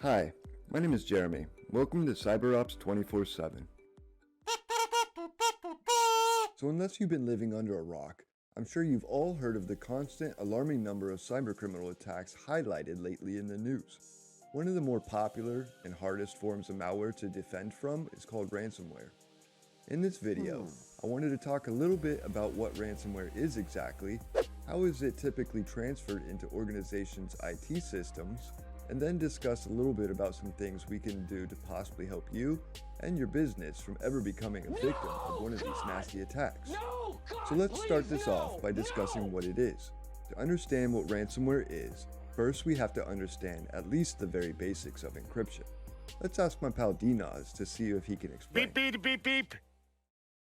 Hi, my name is Jeremy. Welcome to CyberOps 24/7. So unless you've been living under a rock, I'm sure you've all heard of the constant alarming number of cybercriminal attacks highlighted lately in the news. One of the more popular and hardest forms of malware to defend from is called ransomware. In this video, I wanted to talk a little bit about what ransomware is exactly, how is it typically transferred into organizations' IT systems, and then discuss a little bit about some things we can do to possibly help you and your business from ever becoming a victim of one of these nasty attacks. So let's start this off by discussing what it is. To understand what ransomware is, first we have to understand at least the very basics of encryption. Let's ask my pal Dinaz to see if he can explain. Beep, beep, beep, beep.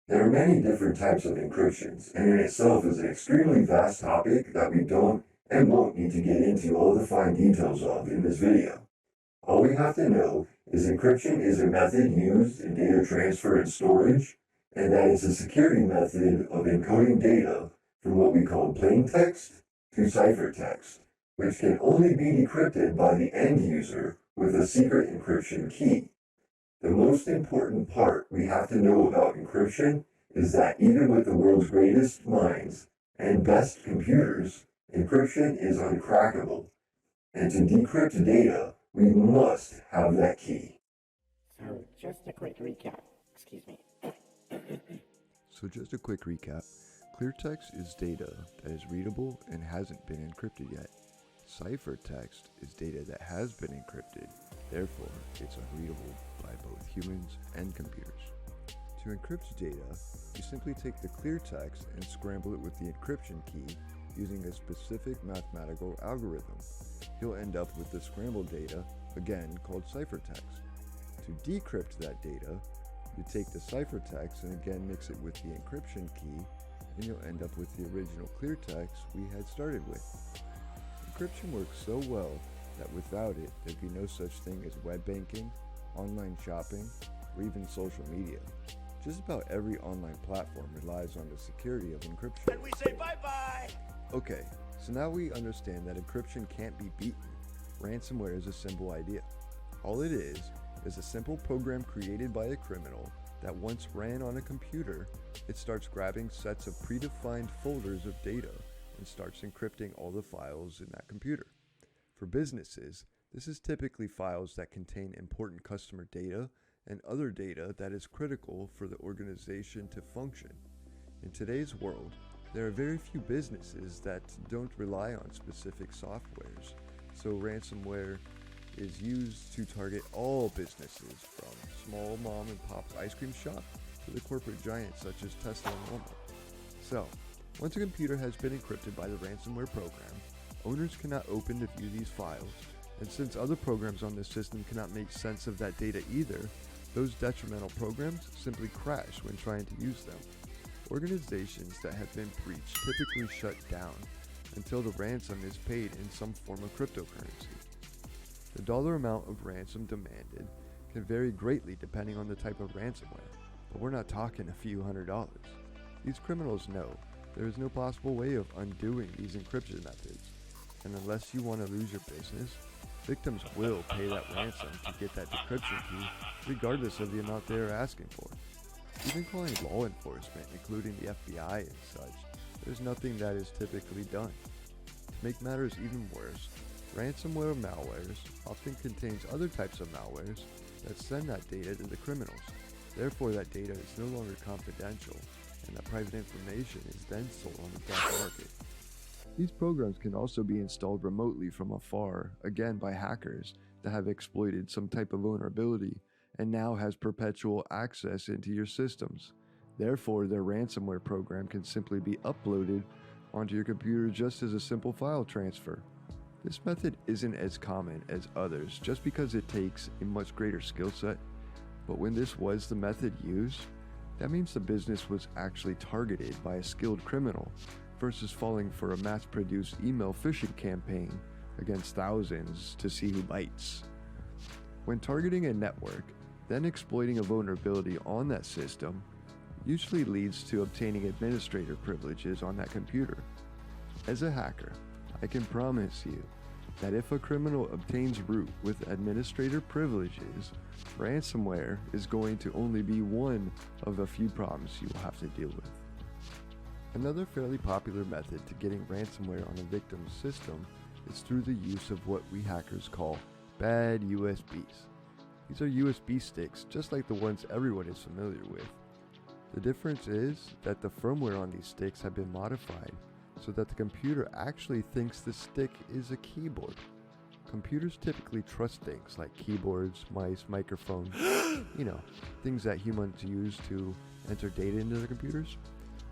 There are many different types of encryptions, and in itself is an extremely vast topic that we don't and won't need to get into all the fine details of in this video. All we have to know is encryption is a method used in data transfer and storage, and that it's a security method of encoding data from what we call plain text to ciphertext, which can only be decrypted by the end user with a secret encryption key. The most important part we have to know about encryption is that even with the world's greatest minds and best computers, encryption is uncrackable. And to decrypt data, we must have that key. So just a quick recap. Clear text is data that is readable and hasn't been encrypted yet. Ciphertext is data that has been encrypted, therefore it's unreadable by both humans and computers. To encrypt data, you simply take the clear text and scramble it with the encryption key using a specific mathematical algorithm. You'll end up with the scrambled data, again called ciphertext. To decrypt that data, you take the ciphertext and again mix it with the encryption key, and you'll end up with the original clear text we had started with. Encryption works so well that without it, there'd be no such thing as web banking, online shopping, or even social media. Just about every online platform relies on the security of encryption. And we say bye-bye. Okay, so now we understand that encryption can't be beaten. Ransomware is a simple idea. All it is a simple program created by a criminal that once ran on a computer, it starts grabbing sets of predefined folders of data and starts encrypting all the files in that computer. For businesses, this is typically files that contain important customer data and other data that is critical for the organization to function. In today's world, there are very few businesses that don't rely on specific softwares, so ransomware is used to target all businesses from small mom and pop ice cream shop to the corporate giants such as Tesla and Walmart. So, once a computer has been encrypted by the ransomware program, owners cannot open to view these files, and since other programs on the system cannot make sense of that data either, those detrimental programs simply crash when trying to use them. Organizations that have been breached typically shut down until the ransom is paid in some form of cryptocurrency. The dollar amount of ransom demanded can vary greatly depending on the type of ransomware, but we're not talking a few $100s. These criminals know there is no possible way of undoing these encryption methods, and unless you want to lose your business, victims will pay that ransom to get that decryption key regardless of the amount they are asking for. Even calling law enforcement, including the FBI and such, there's nothing that is typically done. To make matters even worse, ransomware malwares often contains other types of malwares that send that data to the criminals. Therefore, that data is no longer confidential, and that private information is then sold on the black market. These programs can also be installed remotely from afar, again by hackers that have exploited some type of vulnerability and now has perpetual access into your systems. Therefore, their ransomware program can simply be uploaded onto your computer just as a simple file transfer. This method isn't as common as others just because it takes a much greater skill set, but when this was the method used, that means the business was actually targeted by a skilled criminal versus falling for a mass-produced email phishing campaign against thousands to see who bites. When targeting a network, then exploiting a vulnerability on that system usually leads to obtaining administrator privileges on that computer. As a hacker, I can promise you that if a criminal obtains root with administrator privileges, ransomware is going to only be one of a few problems you will have to deal with. Another fairly popular method to getting ransomware on a victim's system is through the use of what we hackers call bad USBs. These are USB sticks just like the ones everyone is familiar with. The difference is that the firmware on these sticks have been modified so that the computer actually thinks the stick is a keyboard. Computers typically trust things like keyboards, mice, microphones, things that humans use to enter data into their computers.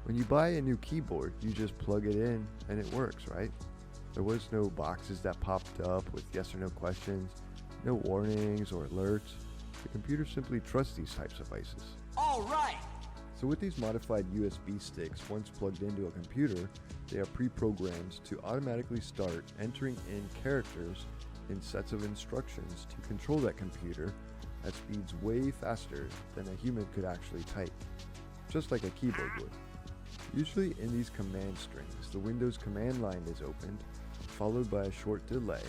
When you buy a new keyboard, you just plug it in and it works, right? There was no boxes that popped up with yes or no questions, no warnings or alerts. The computer simply trusts these types of devices. All right. So with these modified USB sticks, once plugged into a computer, they are pre-programmed to automatically start entering in characters in sets of instructions to control that computer at speeds way faster than a human could actually type, just like a keyboard would. Usually in these command strings, the Windows command line is opened, followed by a short delay,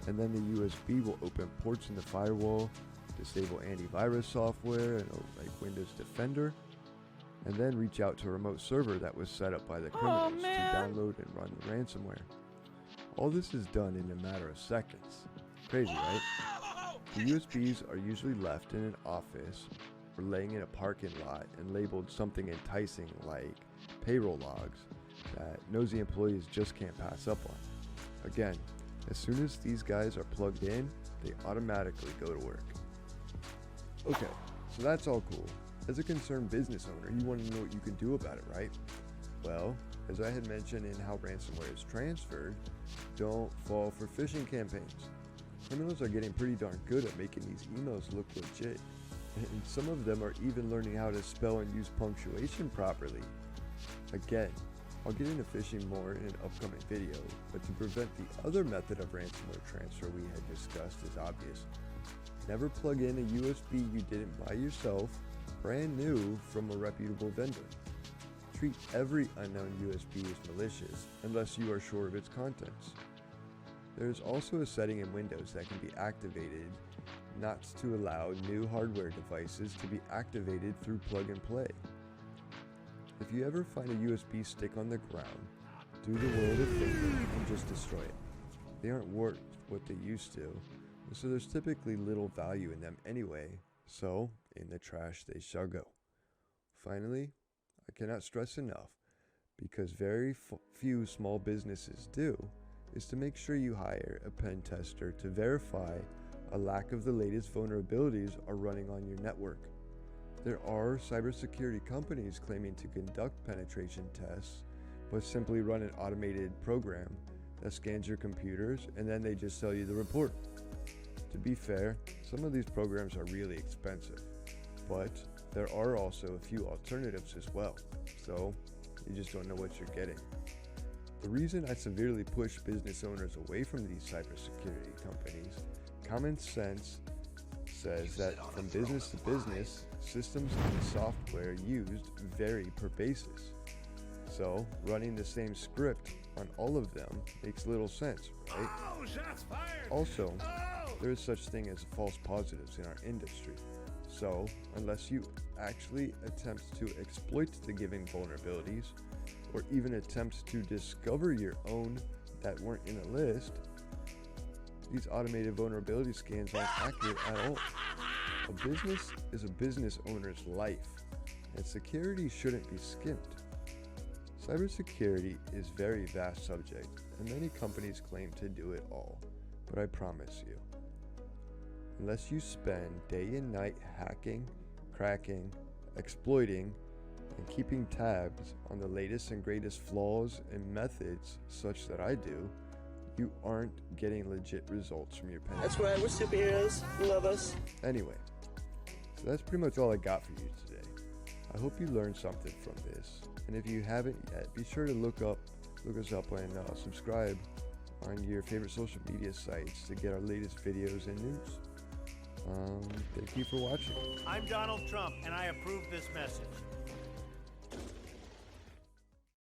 and then the USB will open ports in the firewall, disable antivirus software like Windows Defender, and then reach out to a remote server that was set up by the criminals to download and run the ransomware. All this is done in a matter of seconds. Crazy, right? The USBs are usually left in an office or laying in a parking lot and labeled something enticing like payroll logs that nosy employees just can't pass up on. Again, as soon as these guys are plugged in, they automatically go to work. Okay, so that's all cool. As a concerned business owner, you want to know what you can do about it, right? Well, as I had mentioned in how ransomware is transferred, don't fall for phishing campaigns. Criminals are getting pretty darn good at making these emails look legit, and some of them are even learning how to spell and use punctuation properly. Again, I'll get into phishing more in an upcoming video, but to prevent the other method of ransomware transfer we had discussed is obvious. Never plug in a USB you didn't buy yourself, brand new from a reputable vendor. Treat every unknown USB as malicious unless you are sure of its contents. There is also a setting in Windows that can be activated not to allow new hardware devices to be activated through plug and play. If you ever find a USB stick on the ground, do the world a favor and just destroy it. They aren't worth what they used to, so there's typically little value in them anyway, so in the trash they shall go. Finally, I cannot stress enough, because very few small businesses do, is to make sure you hire a pen tester to verify a lack of the latest vulnerabilities are running on your network. There are cybersecurity companies claiming to conduct penetration tests, but simply run an automated program that scans your computers and then they just sell you the report. To be fair, some of these programs are really expensive, but there are also a few alternatives as well, so you just don't know what you're getting. The reason I severely push business owners away from these cybersecurity companies, common sense says that from business to business, systems and software used vary per basis. So running the same script on all of them makes little sense, right? Oh, shots fired. Also, Oh. there is such thing as false positives in our industry. So, unless you actually attempt to exploit the given vulnerabilities, or even attempt to discover your own that weren't in a list, these automated vulnerability scans aren't accurate at all. A business is a business owner's life, and security shouldn't be skimped. Cybersecurity is a very vast subject, and many companies claim to do it all, but I promise you, unless you spend day and night hacking, cracking, exploiting, and keeping tabs on the latest and greatest flaws and methods such that I do, you aren't getting legit results from your pen. That's right, we're superheroes. You love us. Anyway, so that's pretty much all I got for you today. I hope you learned something from this, and if you haven't yet, be sure to look us up and subscribe on your favorite social media sites to get our latest videos and news. Thank you for watching. I'm Donald Trump, and I approve this message.